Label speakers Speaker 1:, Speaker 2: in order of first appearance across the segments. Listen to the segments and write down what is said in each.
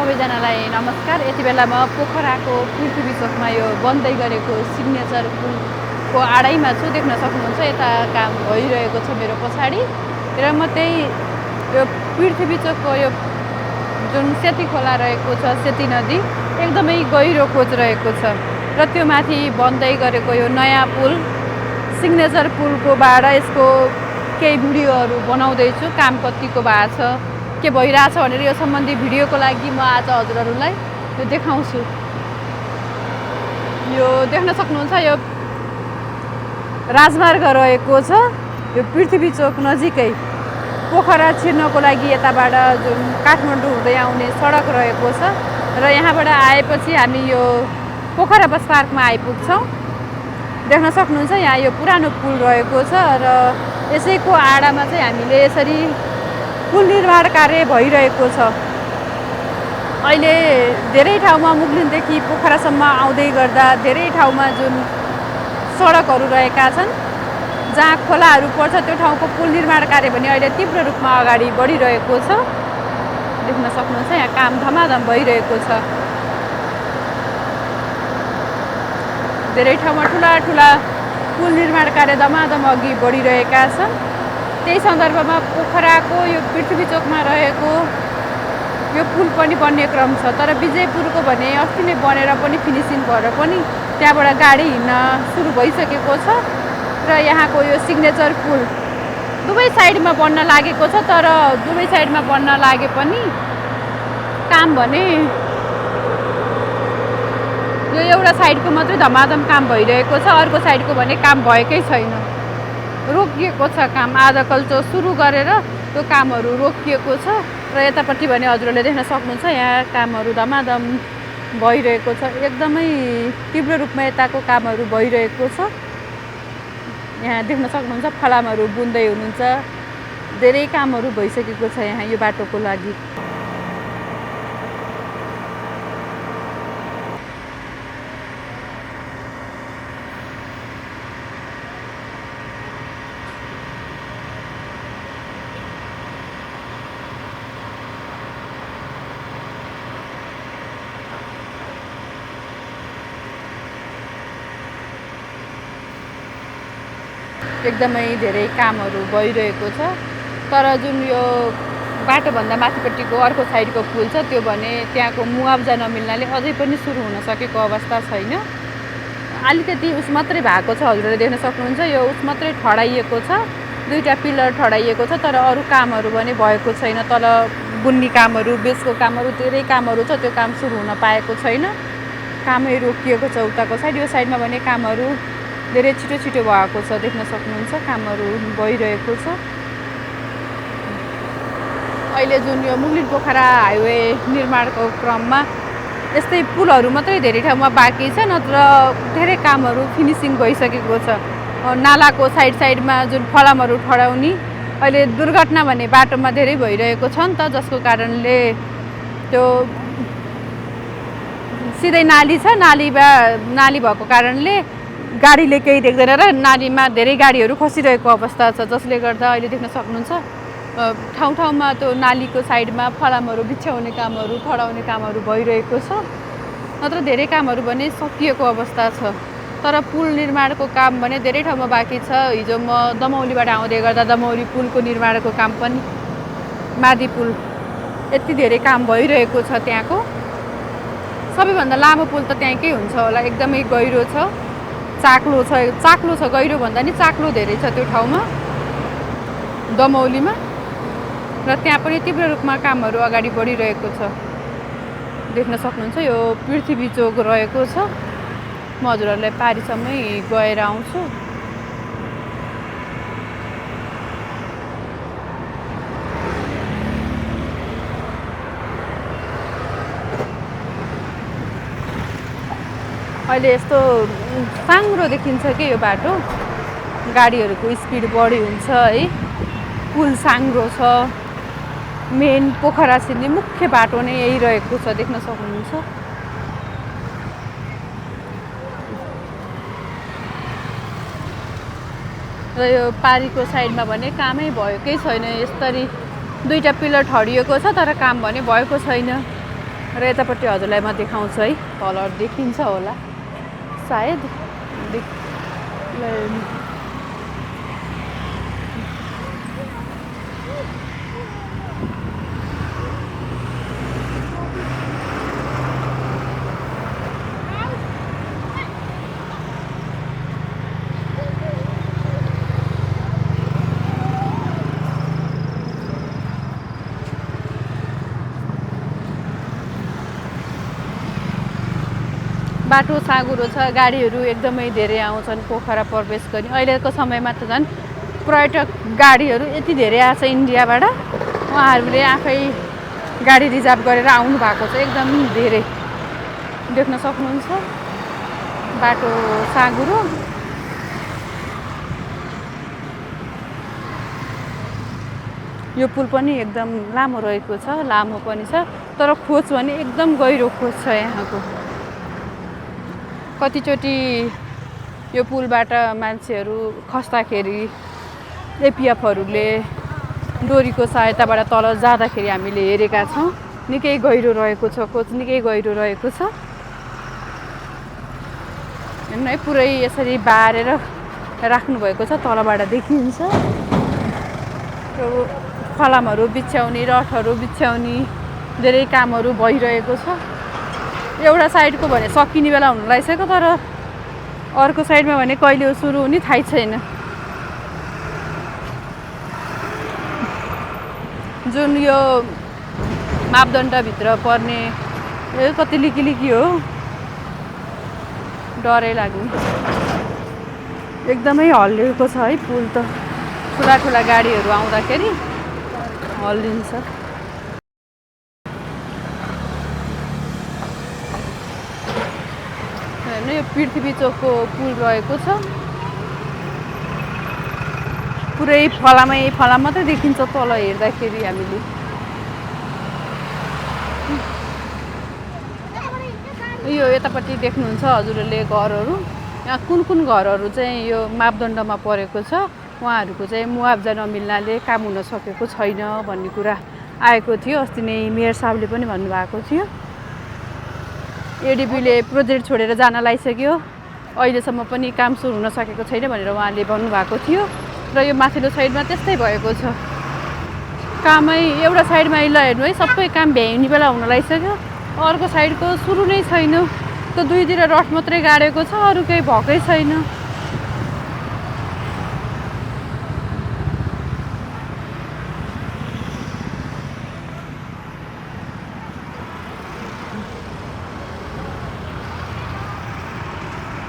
Speaker 1: सबैजनालाई नमस्कार। यति बेला म पोखराको पृथ्वी चोकमा यो बन्दै गरेको सिग्नेचर पुलको आडैमा छु। देख्न सक्नुहुन्छ यता काम भइरहेको छ मेरो पछाडि र म त्यही यो पृथ्वी चोकको यो जुन सेती खोला रहेको छ, सेती नदी एकदमै गहिरो खोज रहेको छ र त्यो माथि बन्दै गरेको यो नयाँ पुल सिग्नेचर पुलकोबाट यसको केही भिडियोहरू बनाउँदैछु। काम कतिको भएको छ, के भइरहेछ भनेर यो सम्बन्धी भिडियोको लागि म आज हजुरहरूलाई यो देखाउँछु। यो देख्न सक्नुहुन्छ यो राजमार्ग रहेको छ। यो पृथ्वी चोक नजिकै पोखरा छिर्नको लागि यताबाट जुन काठमाडौँ हुँदै आउने सडक रहेको छ र यहाँबाट आएपछि हामी यो पोखरा बस पार्कमा आइपुग्छौँ। देख्न सक्नुहुन्छ यहाँ यो पुरानो पुल रहेको छ र यसैको आडामा चाहिँ हामीले यसरी पुल निर्माण कार्य भइरहेको छ। अहिले धेरै ठाउँमा मुगलिनदेखि पोखरासम्म आउँदै गर्दा धेरै ठाउँमा जुन सडकहरू रहेका छन् जहाँ खोलाहरू पर्छ त्यो ठाउँको पुल निर्माण कार्य पनि अहिले तीव्र रूपमा अगाडि बढिरहेको छ। देख्न सक्नुहुन्छ यहाँ काम धमाधम भइरहेको छ। धेरै ठाउँमा ठुला ठुला पुल निर्माण कार्य धमाधम अघि बढिरहेका छन्। त्यही सन्दर्भमा पोखराको यो पृथ्वी चोकमा रहेको यो पुल पनि बन्ने क्रम छ। तर विजयपुरको भने अस्ति नै बनेर पनि फिनिसिङ भएर पनि त्यहाँबाट गाडी हिँड्न सुरु भइसकेको छ र यहाँको यो सिग्नेचर पुल दुवै साइडमा बन्न लागेको छ। तर दुवै साइडमा बन्न लागे पनि काम भने यो एउटा साइडको मात्रै धमाधम काम भइरहेको छ, अर्को साइडको भने काम भएकै छैन, रोकिएको छ काम। आधा कल्चो सुरु गरेर त्यो कामहरू रोकिएको छ र यतापट्टि भने हजुरहरूले देख्न सक्नुहुन्छ यहाँ कामहरू धमाधम भइरहेको छ। एकदमै तीव्र रूपमा यताको कामहरू भइरहेको छ। यहाँ देख्न सक्नुहुन्छ फलामहरू बुन्दै हुनुहुन्छ। धेरै कामहरू भइसकेको छ यहाँ यो बाटोको लागि। एकदमै धेरै कामहरू भइरहेको छ। तर जुन यो बाटोभन्दा माथिपट्टिको अर्को साइडको पुल छ त्यो भने त्यहाँको मुआवजा नमिल्नाले अझै पनि सुरु हुन सकेको अवस्था छैन। अलिकति उस मात्रै भएको छ, हजुरहरूले देख्न सक्नुहुन्छ यो उस मात्रै ठडाइएको छ, दुईवटा पिलर ठडाइएको छ। तर अरू कामहरू भने भएको छैन। तल बुन्नी कामहरू, बेसको कामहरू, धेरै कामहरू छ, त्यो काम सुरु हुन पाएको छैन। कामै रोकिएको छ उताको साइड। यो साइडमा भने कामहरू धेरै छिटो छिटो भएको छ। देख्न सक्नुहुन्छ कामहरू भइरहेको छ। अहिले जुन यो मुगलिन पोखरा हाइवे निर्माणको क्रममा यस्तै पुलहरू मात्रै धेरै ठाउँमा बाँकी छ, नत्र धेरै कामहरू फिनिसिङ भइसकेको छ। नालाको साइडमा जुन फलामहरू ठडाउने अहिले दुर्घटना भने बाटोमा धेरै भइरहेको छ नि त, जसको कारणले त्यो सिधै नाली छ, नाली भएको कारणले गाडीले केही देख्दैन र नालीमा धेरै गाडीहरू खसिरहेको अवस्था छ, जसले गर्दा अहिले देख्न सक्नुहुन्छ ठाउँ ठाउँमा त्यो नालीको साइडमा फलामहरू बिछ्याउने कामहरू, ठडाउने कामहरू भइरहेको छ। नत्र धेरै कामहरू भने सकिएको अवस्था छ। तर पुल निर्माणको काम भने धेरै ठाउँमा बाँकी छ। हिजो म दमौलीबाट आउँदै गर्दा दमौली पुलको निर्माणको काम पनि, मादी पुल, यति धेरै काम भइरहेको छ। त्यहाँको सबैभन्दा लामो पुल त त्यहाँकै हुन्छ होला। एकदमै गहिरो छ, चाक्लो छ, गहिरो भन्दा नि चाक्लो धेरै छ त्यो ठाउँमा दमौलीमा। र त्यहाँ पनि तीव्र रूपमा कामहरू अगाडि बढिरहेको छ। देख्न सक्नुहुन्छ यो पृथ्वी चोक रहेको छ। म हजुरहरूलाई पारीसम्मै गएर आउँछु। अहिले यस्तो साङ्ग्रो देखिन्छ कि यो बाटो, गाडीहरूको स्पिड बढी हुन्छ है। पुल साङ्ग्रो छ। मेन पोखरा छिर्ने मुख्य बाटो नै यही रहेको छ, देख्न सक्नुहुन्छ। र यो पारीको साइडमा भने कामै भएकै छैन। यसरी दुईटा पिलर ठडिएको छ तर काम भने भएको छैन। र यतापट्टि हजुरलाई म देखाउँछु है, तल देखिन्छ होला सायद बाटो साँघुरो छ, गाडीहरू एकदमै धेरै आउँछन् पोखरा प्रवेश गर्ने। अहिलेको समयमा त झन् पर्यटक गाडीहरू यति धेरै आएको छ इन्डियाबाट, उहाँहरूले आफै गाडी रिजर्भ गरेर आउनु भएको छ। एकदम धेरै देख्न सक्नुहुन्छ बाटो साँघुरो। यो पुल पनि एकदम लामो रहेको छ, लामो पनि छ, तर खोज भने एकदम गहिरो खोज छ यहाँको। कतिचोटि यो पुलबाट मान्छेहरू खस्दाखेरि एपिएफहरूले डोरीको सहायताबाट तल जाँदाखेरि हामीले हेरेका छौँ। निकै गहिरो रहेको छ खोज, निकै गहिरो रहेको छ। हेर्नु है, पुरै यसरी बारेर राख्नुभएको छ, तलबाट देखिन्छ। फलामहरू बिछ्याउने, रडहरू बिछ्याउने धेरै कामहरू भइरहेको छ। एउटा साइडको भने सकिने बेला हुनु लागिसक्यो, तर अर्को साइडमा भने कहिले सुरु हुने थाहै छैन। जुन यो मापदण्डभित्र पर्ने कति लिकी हो, डरै लाग्ने। एकदमै हल्लिएको छ है पुल त, ठुला गाडीहरू आउँदाखेरि हल्लिन्छ। हेर्नु, यो पृथ्वी चोकको पुल रहेको छ। पुरै फलाम मात्रै देखिन्छ तल हेर्दाखेरि हामीले। यो यतापट्टि देख्नुहुन्छ हजुरहरूले घरहरू। यहाँ कुन घरहरू चाहिँ यो मापदण्डमा परेको छ, उहाँहरूको चाहिँ मुआवजा नमिल्नाले काम हुन सकेको छैन भन्ने कुरा आएको थियो। अस्ति नै मेयर साहबले पनि भन्नुभएको थियो। एडिबीले प्रोजेक्ट छोडेर जान लागिसक्यो, अहिलेसम्म पनि काम सुरु हुन सकेको छैन भनेर उहाँले भन्नुभएको थियो। र यो माथिल्लो साइडमा त्यस्तै भएको छ, कामै एउटा साइडमा ल हेर्नु है, सबै काम भ्याइने बेला हुन लागिसक्यो, अर्को साइडको सुरु नै छैन। त्यो दुईतिर रड मात्रै गाडेको छ, अरू केही भएकै छैन।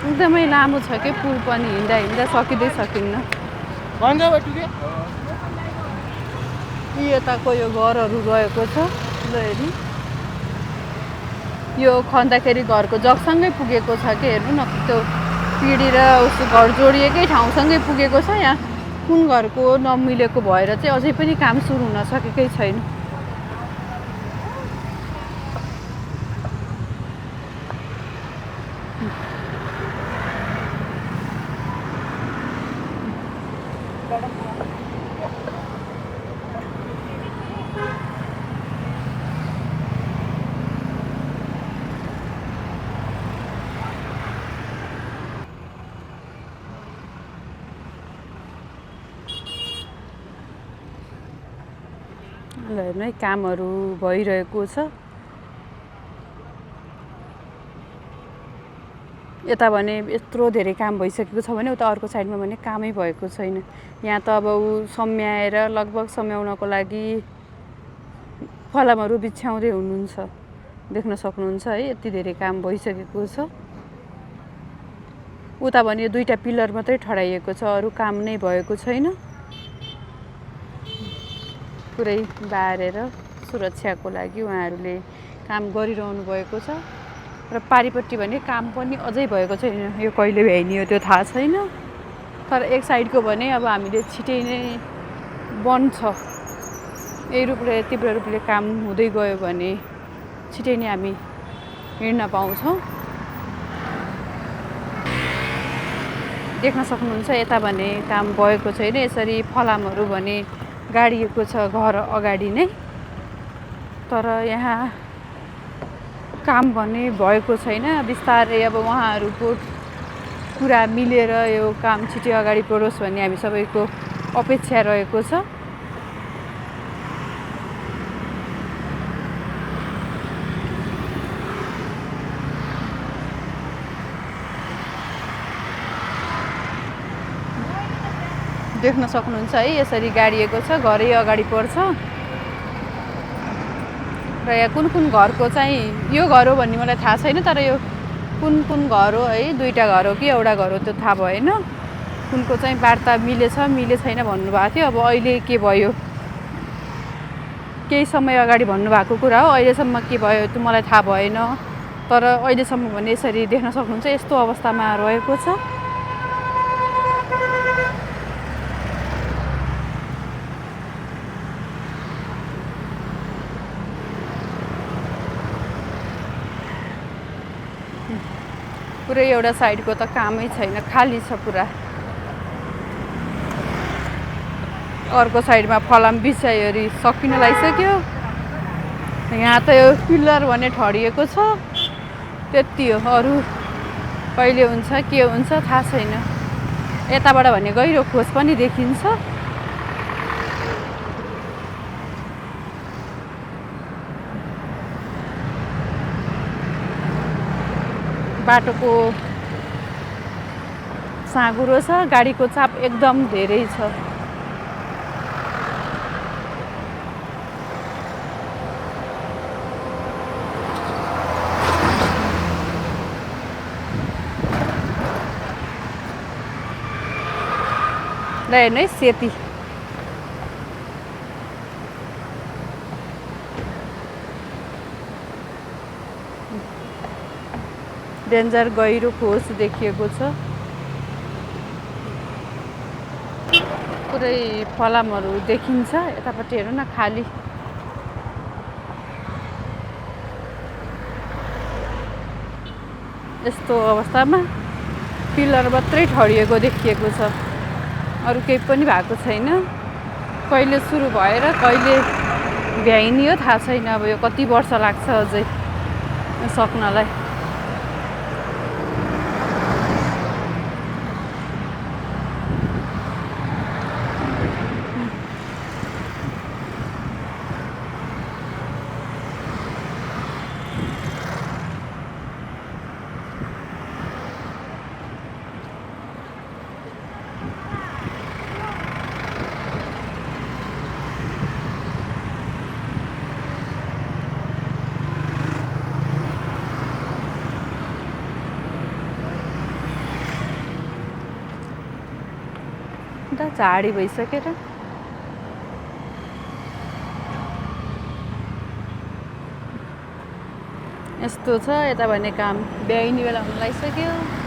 Speaker 1: एकदमै लामो छ कि पुल पनि, हिँड्दा सकिँदै सकिन्न। यताको यो घरहरू रहेको छ, ल हेर्नु, यो खन्दाखेरि घरको जगसँगै पुगेको छ कि हेर्नु न, त्यो पिँढी र उसको घर जोडिएकै ठाउँसँगै पुगेको छ। यहाँ कुन घरको नमिलेको भएर चाहिँ अझै पनि काम सुरु हुन सकेकै छैन। हेर्नु है, कामहरू भइरहेको छ। यता भने यत्रो धेरै काम भइसकेको छ भने उता अर्को साइडमा भने कामै भएको छैन। यहाँ त अब सम्याएर लगभग सम्याउनको लागि फलामहरू बिछ्याउँदै हुनुहुन्छ, देख्न सक्नुहुन्छ है, यति धेरै काम भइसकेको छ। उता भने दुईटा पिलर मात्रै ठडाइएको छ, अरू काम नै भएको छैन। पुरै बारेर सुरक्षाको लागि उहाँहरूले काम गरिरहनु भएको छ। र पारिपट्टि भने काम पनि अझै भएको छैन, यो कहिले भ्याइने हो त्यो थाहा छैन। तर एक साइडको भने अब हामीले छिटै नै बन्द छ, यही रूपले तीव्र रूपले काम हुँदै गयो भने छिटै नै हामी हिँड्न पाउँछौँ। देख्न सक्नुहुन्छ यता भने काम भएको छैन, यसरी फलामहरू भने गाडिएको छ घर अगाडि नै। तर यहाँ काम भने भएको छैन। बिस्तारै अब उहाँहरूको कुरा मिलेर यो काम छिटै अगाडि बढोस् भन्ने हामी सबैको अपेक्षा रहेको छ। देख्न सक्नुहुन्छ है, यसरी गाडिएको छ, घरै अगाडि पर्छ। र यहाँ कुन कुन घरको चाहिँ यो घर हो भन्ने मलाई थाहा छैन, तर यो कुन कुन घर हो है, 2टा घर हो कि एउटा घर हो त्यो थाहा भएन। कुनको चाहिँ वार्ता मिले छैन भन्नुभएको थियो। अब अहिले के भयो, केही समय अगाडि भन्नुभएको कुरा हो, अहिलेसम्म के भयो त्यो मलाई थाहा भएन। तर अहिलेसम्म भने यसरी देख्न सक्नुहुन्छ यस्तो अवस्थामा रहेको छ। पुरै एउटा साइडको त कामै छैन, खाली छ पुरा। अर्को साइडमा फलाम बिछाइवरी सकिन लागिसक्यो। यहाँ त यो पिलर भने ठडिएको छ, त्यति हो। अरू कहिले हुन्छ के हुन्छ थाहा छैन। यताबाट भने गहिरो खोज पनि देखिन्छ। बाटोको साँघुरो छ, गाडीको चाप एकदम धेरै छ। ल हेर्नु है, सेती डेन्जर गहिरो खोज देखिएको छ। पुरै फलामहरू देखिन्छ। यतापट्टि हेर्नु न, खाली। यस्तो अवस्थामा पिलर मात्रै ठडिएको देखिएको छ, अरू केही पनि भएको छैन। कहिले सुरु भएर कहिले भ्याइनियो थाहा छैन। अब यो कति वर्ष लाग्छ अझै सक्नलाई। झाडी भइसकेर यस्तो छ। यता भने काम भ्याइने बेला हुन लागिसक्यो।